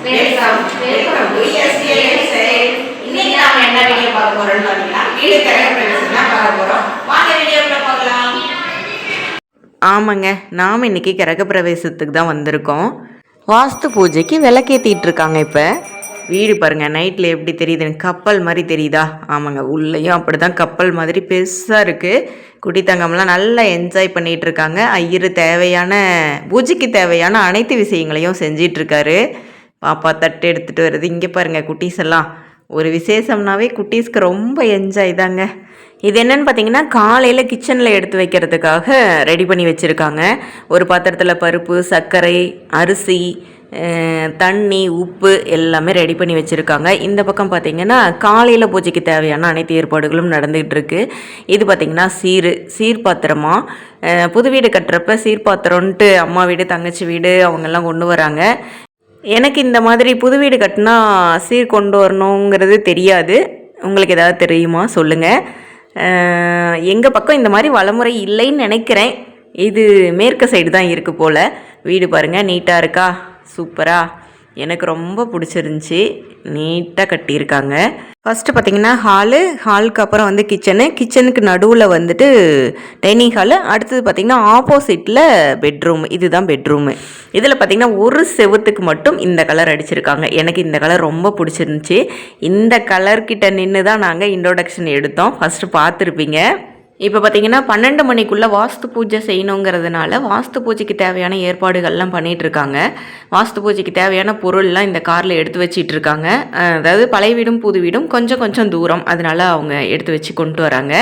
Welcome to SDL. இன்னைக்கு நாம என்ன வீடியோ பார்க்க போறோம்னு பாத்தீங்கன்னா வீடு கிரகப்பிரவேசம் தான் பார்க்க போறோம். வாங்க வீடியோக்குள்ள போகலாம். ஆமாங்க, நாம் இன்னைக்கு கிரகப்பிரவேசத்துக்கு தான் வந்திருக்கோம். வாஸ்து பூஜைக்கு விளக்கேற்றிட்டு இருக்காங்க. இப்போ வீடு பாருங்கள், நைட்டில் எப்படி தெரியுது, கப்பல் மாதிரி தெரியுதா? ஆமாங்க, உள்ளேயும் அப்படி தான் கப்பல் மாதிரி பெருசாக இருக்குது. குட்டி தங்கம்லாம் நல்லா என்ஜாய் பண்ணிகிட்டு இருக்காங்க. ஐயரு தேவையான பூஜைக்கு தேவையான அனைத்து விஷயங்களையும் செஞ்சிட்ருக்காரு. பாப்பா தட்டு எடுத்துகிட்டு வருது. இங்கே பாருங்கள், குட்டீஸ் எல்லாம் ஒரு விசேஷம்னாவே குட்டீஸ்க்கு ரொம்ப என்ஜாய் தாங்க. இது என்னென்னு பார்த்தீங்கன்னா, காலையில் கிச்சனில் எடுத்து வைக்கிறதுக்காக ரெடி பண்ணி வச்சுருக்காங்க. ஒரு பாத்திரத்தில் பருப்பு, சர்க்கரை, அரிசி, தண்ணி, உப்பு எல்லாமே ரெடி பண்ணி வச்சுருக்காங்க. இந்த பக்கம் பார்த்திங்கன்னா காலையில் பூஜைக்கு தேவையான அனைத்து ஏற்பாடுகளும் நடந்துகிட்டு இருக்குது. இது பார்த்திங்கன்னா சீர் பாத்திரமா. புது வீடு கட்டுறப்ப சீர் பாத்திரம்ன்ட்டு அம்மா வீடு, தங்கச்சி வீடு அவங்கெல்லாம் கொண்டு வராங்க. எனக்கு இந்த மாதிரி புது வீடு கட்டினா சீர் கொண்டு வரணுங்கிறது தெரியாது. உங்களுக்கு ஏதாவது தெரியுமா சொல்லுங்கள். எங்கள் பக்கம் இந்த மாதிரி வழிமுறை இல்லைன்னு நினைக்கிறேன். இது மேற்கு சைடு தான் இருக்குது போல். வீடு பாருங்கள், நீட்டாக இருக்கா, சூப்பராக, எனக்கு ரொம்ப பிடிச்சிருந்துச்சி. நீட்டாக கட்டியிருக்காங்க. ஃபஸ்ட்டு பார்த்திங்கன்னா ஹாலுக்கு அப்புறம் வந்து கிச்சனுக்கு நடுவில் வந்துட்டு டைனிங் ஹாலு, அடுத்தது பார்த்திங்கன்னா ஆப்போசிட்டில் பெட்ரூம். இதுதான் பெட்ரூமு. இதில் பார்த்திங்கன்னா ஒரு செவுத்துக்கு மட்டும் இந்த கலர் அடிச்சிருக்காங்க. எனக்கு இந்த கலர் ரொம்ப பிடிச்சிருந்துச்சி. இந்த கலர்கிட்ட நின்று தான் நாங்கள் இன்ட்ரோடக்ஷன் எடுத்தோம். ஃபஸ்ட்டு பார்த்துருப்பீங்க. இப்போ பார்த்திங்கன்னா 12 மணிக்குள்ளே வாஸ்து பூஜை செய்யணுங்கிறதுனால வாஸ்து பூஜைக்கு தேவையான ஏற்பாடுகள்லாம் பண்ணிகிட்ருக்காங்க. வாஸ்து பூஜைக்கு தேவையான பொருள்லாம் இந்த காரில் எடுத்து வச்சிட்டு இருக்காங்க. அதாவது பழைய வீடும் புது வீடும் கொஞ்சம் தூரம், அதனால் அவங்க எடுத்து வச்சு கொண்டு வராங்க.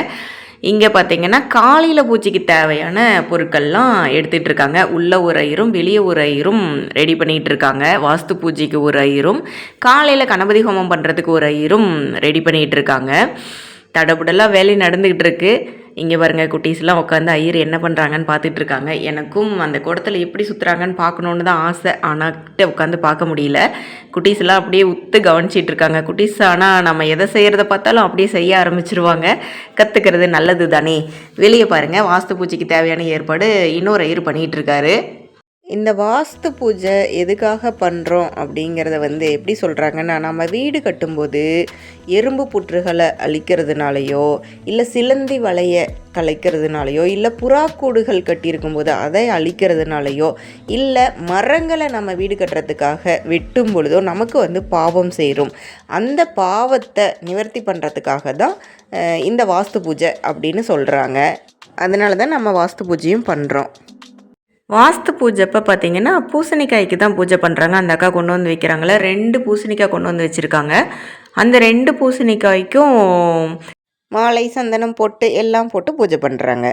இங்கே பார்த்திங்கன்னா காலையில் பூஜைக்கு தேவையான பொருட்கள்லாம் எடுத்துகிட்டு இருக்காங்க. உள்ள ஒரு ஐயரும் வெளியே ஒரு ஐயரும் ரெடி பண்ணிகிட்டு இருக்காங்க. வாஸ்து பூஜைக்கு ஒரு ஐயரும், காலையில் கணபதி ஹோமம் பண்ணுறதுக்கு ஒரு ஐயரும் ரெடி பண்ணிகிட்டு இருக்காங்க. தடபுடலாக வேலை நடந்துக்கிட்டு இருக்குது. இங்கே பாருங்கள், குட்டீஸ்லாம் உட்காந்து ஐயர் என்ன பண்ணுறாங்கன்னு பார்த்துட்ருக்காங்க. எனக்கும் அந்த குடத்தில் எப்படி சுற்றுறாங்கன்னு பார்க்கணுன்னு தான் ஆசை. ஆனால் கிட்ட உட்காந்து பார்க்க முடியல. குட்டீஸ்லாம் அப்படியே உத்து கவனிச்சிட்டு இருக்காங்க. குட்டீஸ் ஆனால் நம்ம எதை செய்கிறத பார்த்தாலும் அப்படியே செய்ய ஆரம்பிச்சிருவாங்க. கற்றுக்கிறது நல்லது தானே. வெளியே பாருங்கள், வாஸ்து பூஜைக்கு தேவையான ஏற்பாடு இன்னொரு ஐயர் பண்ணிகிட்ருக்காரு. இந்த வாஸ்து பூஜை எதுக்காக பண்ணுறோம் அப்படிங்கிறத வந்து எப்படி சொல்கிறாங்கன்னா, நம்ம வீடு கட்டும்போது எறும்பு புற்றுகளை அழிக்கிறதுனாலையோ, இல்லை சிலந்தி வலையை கலைக்கிறதுனாலையோ, இல்லை புறாக்கூடுகள் கட்டியிருக்கும்போது அதை அழிக்கிறதுனாலையோ, இல்லை மரங்களை நம்ம வீடு கட்டுறதுக்காக வெட்டும் பொழுதோ நமக்கு வந்து பாவம் சேரும். அந்த பாவத்தை நிவர்த்தி பண்ணுறதுக்காக தான் இந்த வாஸ்து பூஜை அப்படின்னு சொல்கிறாங்க. அதனால தான் நம்ம வாஸ்து பூஜையும் பண்ணுறோம். வாஸ்து பூஜைப்போ பார்த்திங்கன்னா பூசணிக்காய்க்கு தான் பூஜை பண்ணுறாங்க. அந்த அக்கா கொண்டு வந்து வைக்கிறாங்களே, 2 பூசணிக்காய் கொண்டு வந்து வச்சுருக்காங்க. அந்த 2 பூசணிக்காய்க்கும் மாலை, சந்தனம் போட்டு எல்லாம் போட்டு பூஜை பண்ணுறாங்க.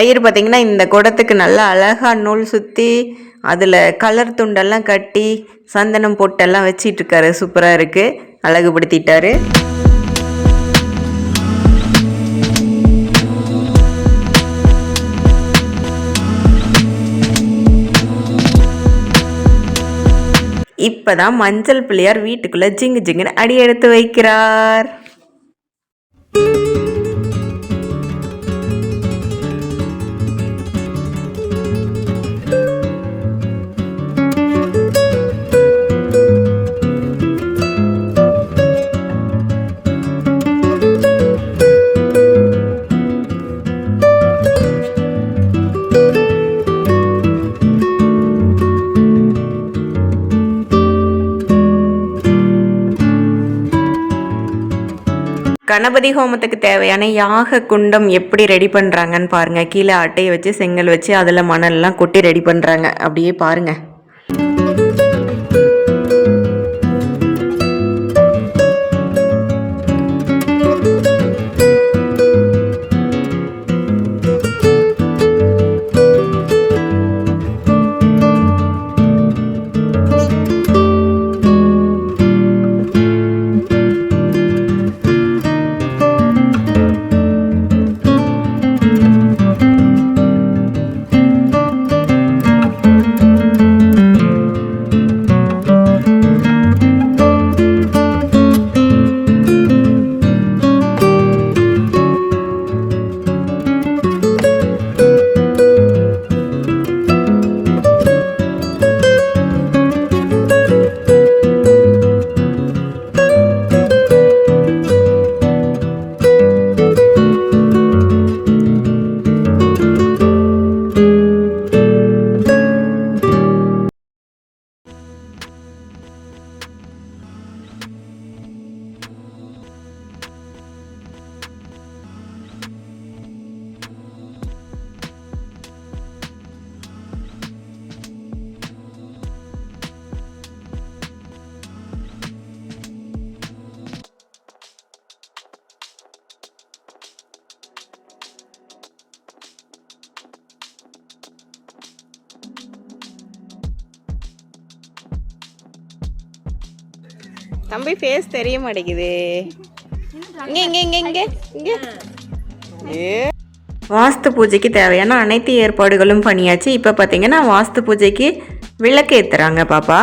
ஐயர் பார்த்திங்கன்னா இந்த குடத்துக்கு நல்லா அழகாக நூல் சுற்றி அதில் கலர் துண்டெல்லாம் கட்டி சந்தனம் போட்டெல்லாம் வச்சிட்ருக்காரு. சூப்பராக இருக்குது, அழகுபடுத்திட்டாரு. இப்போ தான் மஞ்சள் பிள்ளையார் வீட்டுக்குள்ளே ஜிங்குன்னு அடி எடுத்து வைக்கிறார். கணபதி ஹோமத்துக்கு தேவையான யாக குண்டம் எப்படி ரெடி பண்ணுறாங்கன்னு பாருங்கள். கீழே அட்டையை வச்சு செங்கல் வச்சு அதில் மணல்லாம் கொட்டி ரெடி பண்ணுறாங்க. அப்படியே பாருங்கள். தம்பி ஃபேஸ் தெரிய மாட்டேங்குது. இங்கே வாஸ்து பூஜைக்கு தேவையான அனைத்து ஏற்பாடுகளும் பண்ணியாச்சு. இப்போ பார்த்தீங்கன்னா வாஸ்து பூஜைக்கு விளக்கு ஏற்றுறாங்க பாப்பா.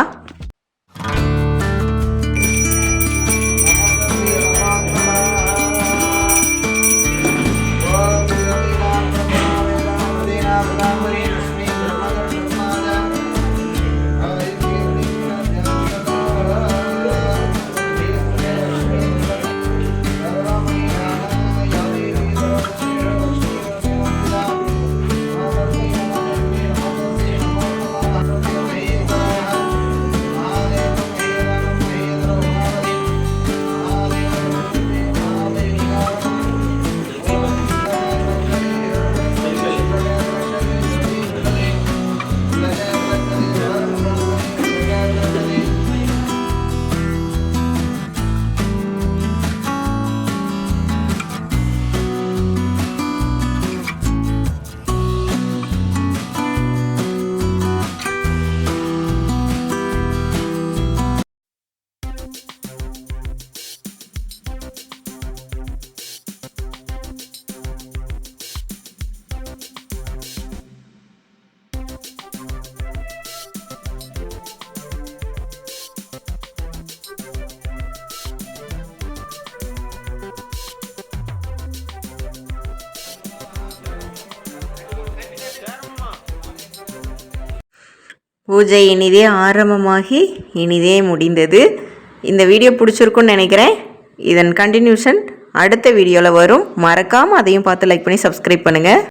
பூஜை இனிதே ஆரம்பமாகி இனிதே முடிந்தது. இந்த வீடியோ பிடிச்சிருக்குன்னு நினைக்கிறேன். இதன் கண்டினியூஷன் அடுத்த வீடியோவில் வரும். மறக்காமல் அதையும் பார்த்து லைக் பண்ணி சப்ஸ்கிரைப் பண்ணுங்கள்.